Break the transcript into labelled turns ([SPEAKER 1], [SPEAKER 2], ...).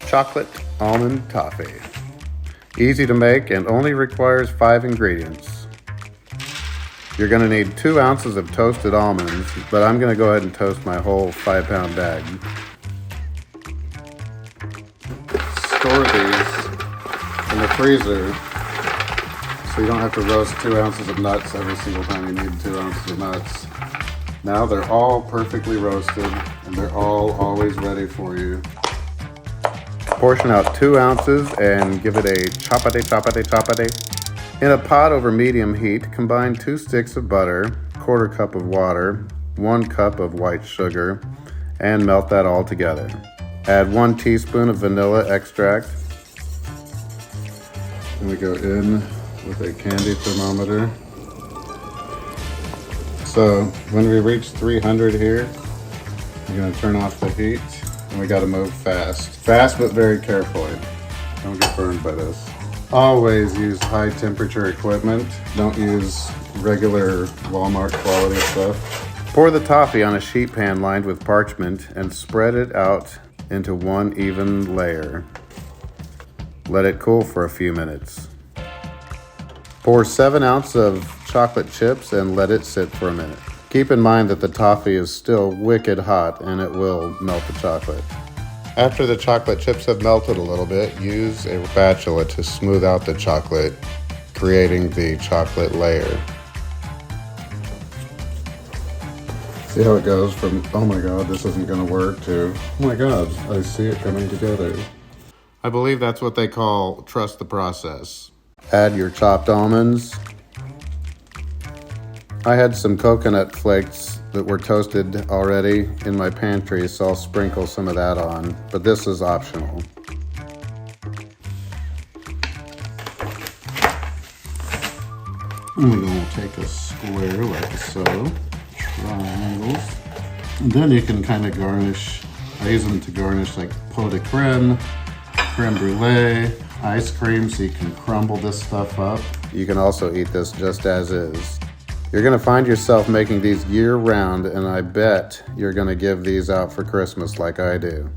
[SPEAKER 1] chocolate almond toffee. Easy to make and only requires 5 ingredients. You're going to need 2 ounces of toasted almonds, but I'm going to go ahead and toast my whole 5-pound bag. Store these in the freezer so you don't have to roast 2 ounces of nuts every single time you need 2 ounces of nuts. Now they're all perfectly roasted and they're all always ready for you. Portion out 2 ounces and give it a choppity. In a pot over medium heat, combine 2 sticks of butter, 1/4 cup of water, 1 cup of white sugar, and melt that all together. Add 1 teaspoon of vanilla extract. And we go in with a candy thermometer. So when we reach 300 here, we're gonna turn off the heat and we gotta move fast. Fast but very carefully. Don't get burned by this. Always use high temperature equipment. Don't use regular Walmart quality stuff. Pour the toffee on a sheet pan lined with parchment and spread it out into one even layer. Let it cool for a few minutes. Pour 7 ounces of chocolate chips and let it sit for a minute. Keep in mind that the toffee is still wicked hot and it will melt the chocolate. After the chocolate chips have melted a little bit, use a spatula to smooth out the chocolate, creating the chocolate layer. See how it goes from, oh my god, this isn't gonna work, to, oh my god, I see it coming together. I believe that's what they call trust the process. Add your chopped almonds. I had some coconut flakes that were toasted already in my pantry, so I'll sprinkle some of that on, but this is optional. And we're going to take a square like so, triangles, and then you can kind of garnish. I use them to garnish like pot de creme, creme brulee, ice cream, so you can crumble this stuff up. You can also eat this just as is. You're gonna find yourself making these year round, and I bet you're gonna give these out for Christmas like I do.